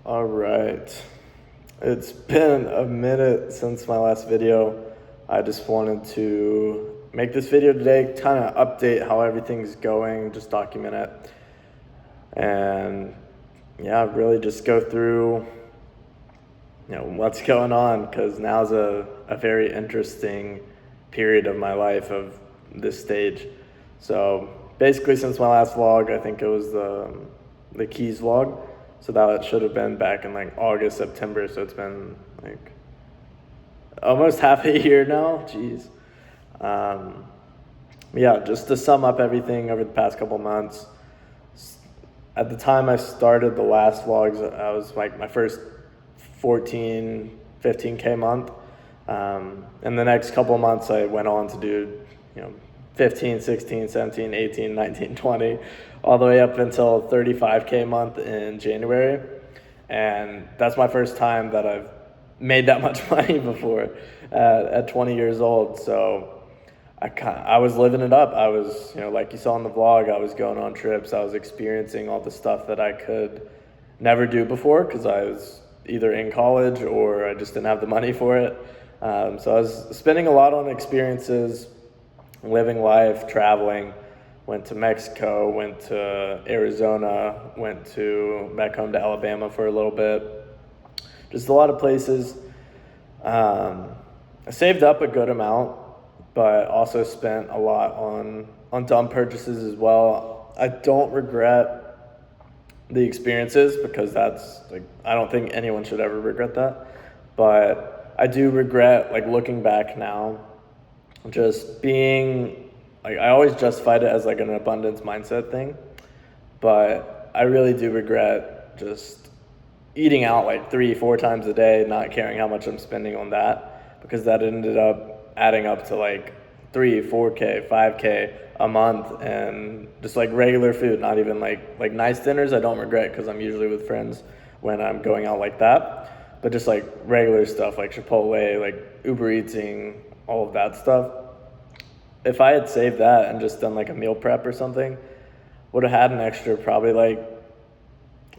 All right. It's been a minute since my last video. I just wanted to make this video today, kind of update how everything's going, just document it. And yeah, really just go through, what's going on, because now's a very interesting period of my life of this stage. So basically since my last vlog, I think it was the Keys vlog. So that should have been back in like August, September. So it's been like almost half a year now. Jeez. Yeah, just to sum up everything over the past couple months. At the time I started the last vlogs, I was like my first 14, 15K month. And the next couple months I went on to do, 15, 16, 17, 18, 19, 20, all the way up until 35K a month in January. And that's my first time that I've made that much money before at 20 years old. So I was living it up. I was, like you saw in the vlog, I was going on trips. I was experiencing all the stuff that I could never do before because I was either in college or I just didn't have the money for it. So I was spending a lot on experiences, living life, traveling. Went to Mexico, went to Arizona, went back home to Alabama for a little bit. Just a lot of places. I saved up a good amount, but also spent a lot on dumb purchases as well. I don't regret the experiences because that's I don't think anyone should ever regret that. But I do regret looking back now, just being I always justified it as an abundance mindset thing, but I really do regret just eating out 3-4 times a day, not caring how much I'm spending on that, because that ended up adding up to 3, 4K, 5K a month, and just regular food, not even like nice dinners. I don't regret because I'm usually with friends when I'm going out like that, but just regular stuff like Chipotle, Uber Eating, all of that stuff. If I had saved that and just done a meal prep or something, would have had an extra probably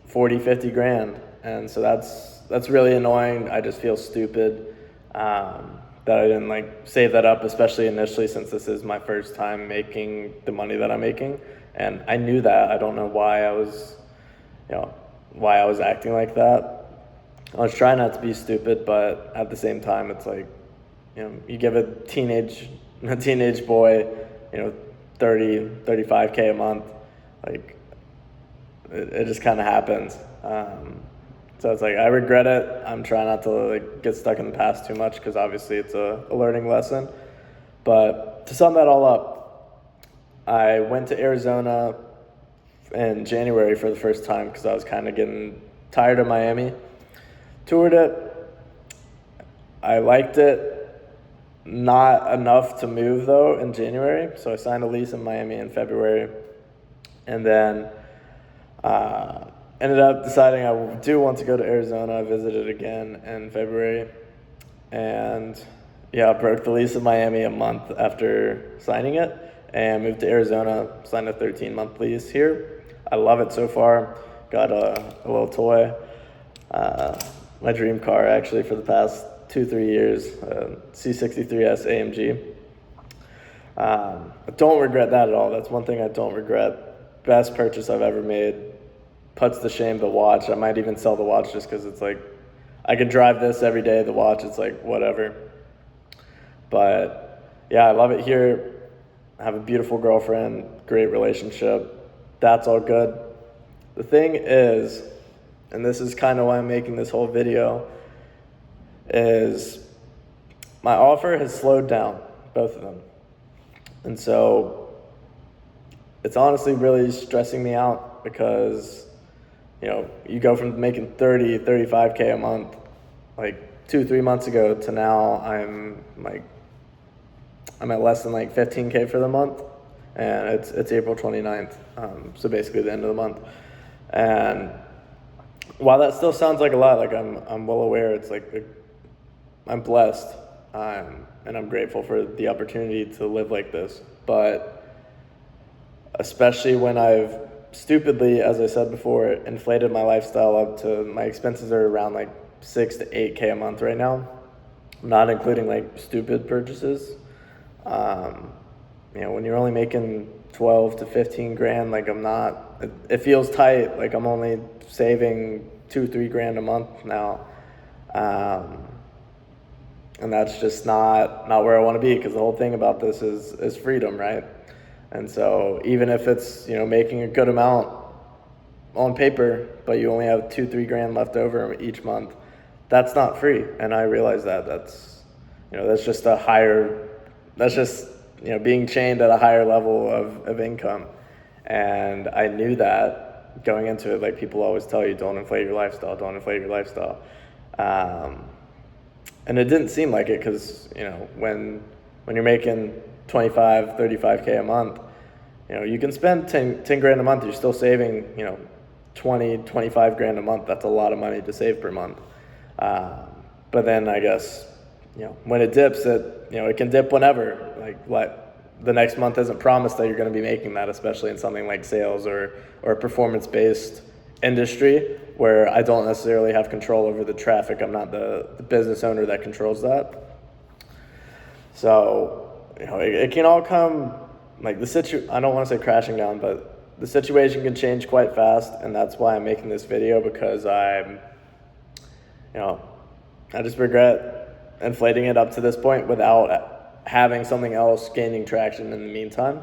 40, 50 grand. And so that's really annoying. I just feel stupid that I didn't save that up, especially initially, since this is my first time making the money that I'm making. And I knew that. I don't know why I was acting like that. I was trying not to be stupid, but at the same time, it's you give a teenage boy, 30, 35K a month, it just kind of happens. So it's I regret it. I'm trying not to get stuck in the past too much because obviously it's a learning lesson. But to sum that all up, I went to Arizona in January for the first time because I was kind of getting tired of Miami. Toured it. I liked it. Not enough to move though in January, so I signed a lease in Miami in February, and then ended up deciding I do want to go to Arizona. I visited again in February, and I broke the lease in Miami a month after signing it and moved to Arizona, signed a 13-month lease here. I love it so far. Got a little toy, my dream car actually for the past 2-3 years, C63S AMG. I don't regret that at all. That's one thing I don't regret. Best purchase I've ever made. Puts to shame the watch. I might even sell the watch just because it's I could drive this every day. The watch, it's whatever. But yeah, I love it here. I have a beautiful girlfriend, great relationship. That's all good. The thing is, and this is kind of why I'm making this whole video, is my offer has slowed down, both of them. And so it's honestly really stressing me out because, you go from making 30, 35K a month 2-3 months ago to now I'm at less than 15K for the month, and it's April 29th, so basically the end of the month. And while that still sounds like a lot, I'm well aware it's I'm blessed, and I'm grateful for the opportunity to live like this. But especially when I've stupidly, as I said before, inflated my lifestyle up to my expenses are around like 6 to 8K a month right now, not including like stupid purchases. Um, when you're only making 12 to 15 grand, like it feels tight. Like I'm only saving 2, 3 grand a month now. Um, and that's just not where I want to be, because the whole thing about this is freedom, right? And so even if it's, making a good amount on paper, but you only have 2, 3 grand left over each month, that's not free. And I realize that's just being chained at a higher level of income. And I knew that going into it. Like, people always tell you, don't inflate your lifestyle. And it didn't seem like it, because, when you're making 25, 35K a month, you can spend 10 grand a month. You're still saving, 20, 25 grand a month. That's a lot of money to save per month. But then I guess, when it dips, it can dip whenever. The next month isn't promised that you're going to be making that, especially in something like sales or a performance-based industry where I don't necessarily have control over the traffic. I'm not the business owner that controls that. So, it can all come, like I don't want to say crashing down, but the situation can change quite fast. And that's why I'm making this video, because I just regret inflating it up to this point without having something else gaining traction in the meantime.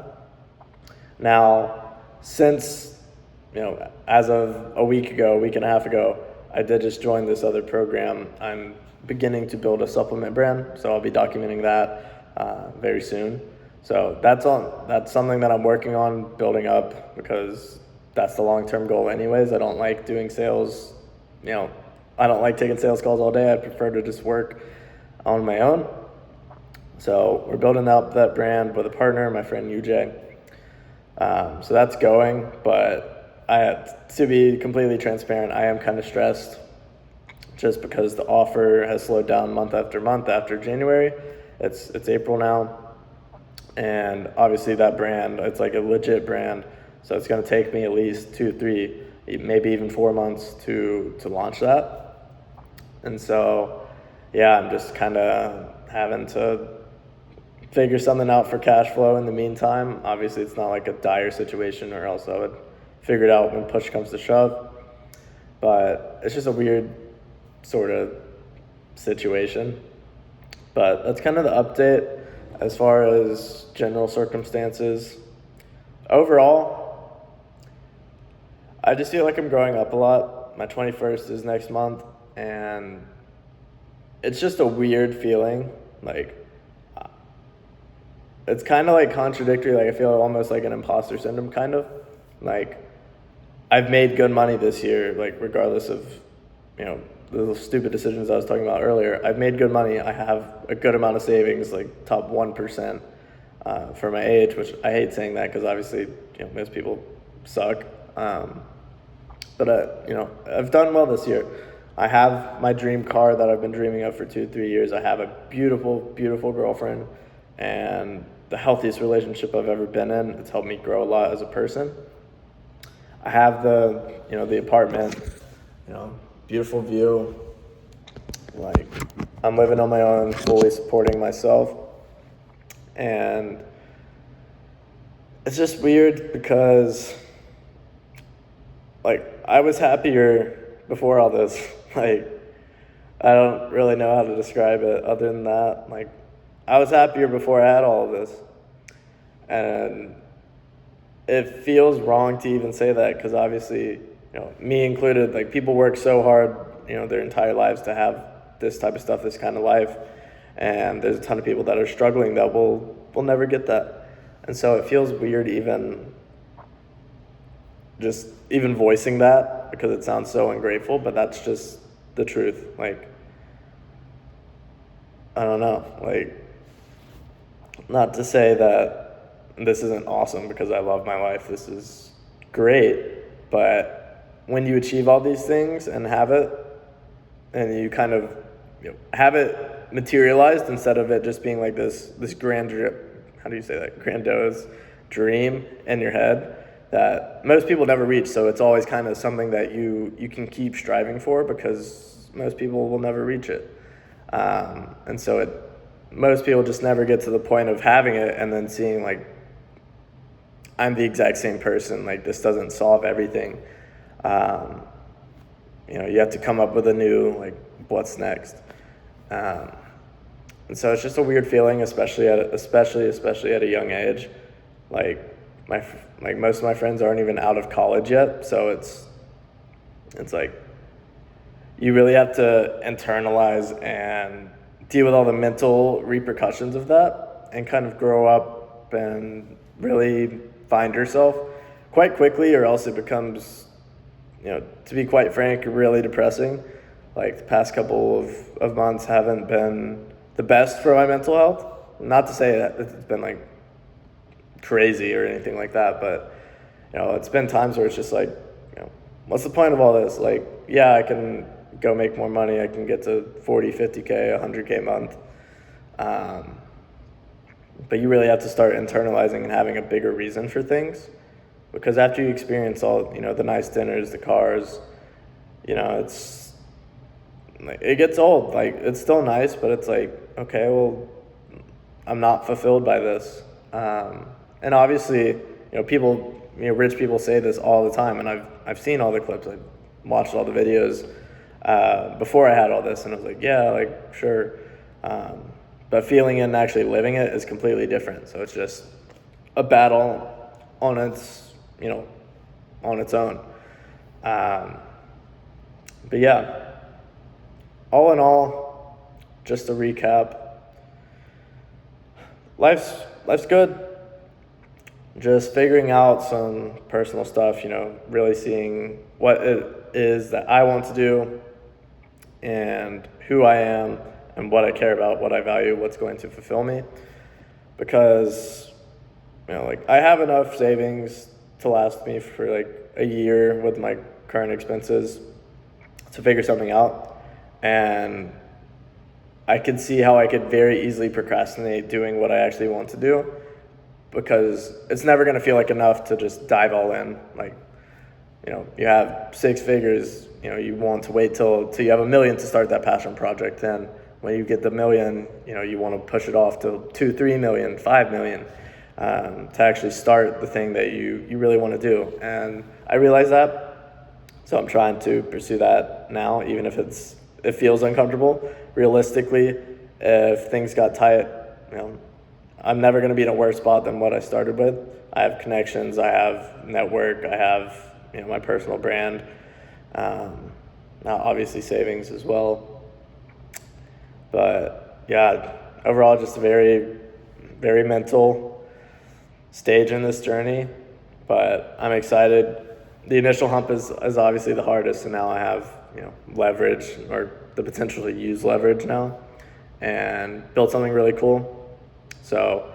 Now, since, as of a week and a half ago, I did just join this other program. I'm beginning to build a supplement brand, so I'll be documenting that very soon. So that's something that I'm working on building up, because that's the long-term goal anyways. I don't like doing sales, I don't like taking sales calls all day. I prefer to just work on my own. So we're building up that brand with a partner, my friend UJ. So that's going, but to be completely transparent, I am kind of stressed, just because the offer has slowed down month after month after January. It's April now. And obviously that brand, it's like a legit brand. So it's going to take me at least 2, 3, maybe even 4 months to launch that. And so, yeah, I'm just kind of having to figure something out for cash flow in the meantime. Obviously, it's not like a dire situation, or else I would figure it out when push comes to shove. But it's just a weird sort of situation. But that's kind of the update as far as general circumstances. Overall, I just feel like I'm growing up a lot. My 21st is next month, and it's just a weird feeling. Like, it's kind of like contradictory. Like, I feel almost like an imposter syndrome, kind of. Like, I've made good money this year, like, regardless of, the stupid decisions I was talking about earlier. I've made good money. I have a good amount of savings, like top 1% for my age, which I hate saying that, because obviously, most people suck. But I've done well this year. I have my dream car that I've been dreaming of for 2, 3 years. I have a beautiful, beautiful girlfriend, and the healthiest relationship I've ever been in. It's helped me grow a lot as a person. I have the apartment, beautiful view. Like, I'm living on my own, fully supporting myself. And it's just weird, because, like, I was happier before all this. Like, I don't really know how to describe it other than that. Like, I was happier before I had all of this. And it feels wrong to even say that, because obviously, me included, like, people work so hard, their entire lives to have this type of stuff, this kind of life. And there's a ton of people that are struggling that will never get that. And so it feels weird even voicing that, because it sounds so ungrateful, but that's just the truth. Like, I don't know, like, not to say that this isn't awesome, because I love my life. This is great. But when you achieve all these things and have it, and you kind of have it materialized, instead of it just being like this grandiose dream in your head, that most people never reach. So it's always kind of something that you can keep striving for, because most people will never reach it. And so most people just never get to the point of having it and then seeing like, I'm the exact same person. Like, this doesn't solve everything. You have to come up with a new, like, what's next. And so it's just a weird feeling, especially at a young age. Like most of my friends aren't even out of college yet, so it's like you really have to internalize and deal with all the mental repercussions of that, and kind of grow up and really find yourself quite quickly, or else it becomes, to be quite frank, really depressing. Like, the past couple of months haven't been the best for my mental health. Not to say that it's been like crazy or anything like that, but it's been times where it's just like, what's the point of all this? Like, yeah, I can go make more money. I can get to 40, 50K, 100K a month. But you really have to start internalizing and having a bigger reason for things, because after you experience all, the nice dinners, the cars, it's like, it gets old. Like, it's still nice, but it's like, okay, well, I'm not fulfilled by this. And obviously, people, rich people say this all the time, and I've seen all the clips. I've watched all the videos before I had all this, and I was like, yeah, like, sure. But feeling it and actually living it is completely different. So it's just a battle on its own. But yeah, all in all, just to recap, life's good. Just figuring out some personal stuff, really seeing what it is that I want to do, and who I am, and what I care about, what I value, what's going to fulfill me. Because, I have enough savings to last me for like a year with my current expenses to figure something out. And I could see how I could very easily procrastinate doing what I actually want to do, because it's never going to feel like enough to just dive all in. Like, you have 6 figures, you want to wait till you have $1 million to start that passion project. Then when you get the $1 million, you want to push it off to 2, 3 million, 5 million, to actually start the thing that you really want to do. And I realize that, so I'm trying to pursue that now, even if it feels uncomfortable. Realistically, if things got tight, I'm never going to be in a worse spot than what I started with. I have connections, I have network, I have my personal brand, now obviously savings as well. But yeah, overall, just a very, very mental stage in this journey. But I'm excited. The initial hump is obviously the hardest, and now I have leverage, or the potential to use leverage now, and build something really cool. So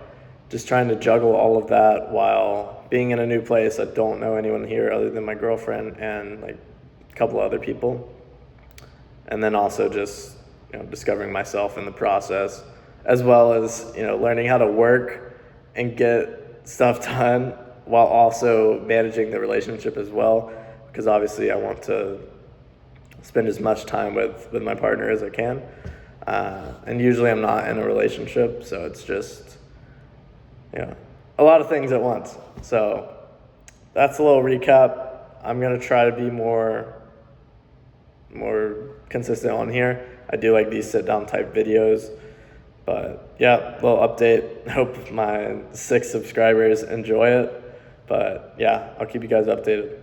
just trying to juggle all of that while being in a new place. I don't know anyone here other than my girlfriend and like a couple other people. And then also just, discovering myself in the process, as well as, learning how to work and get stuff done while also managing the relationship as well. Because obviously I want to spend as much time with my partner as I can. And usually I'm not in a relationship, so it's just, a lot of things at once. So that's a little recap. I'm going to try to be more consistent on here. I do like these sit-down type videos. But yeah, little update. Hope my 6 subscribers enjoy it. But yeah, I'll keep you guys updated.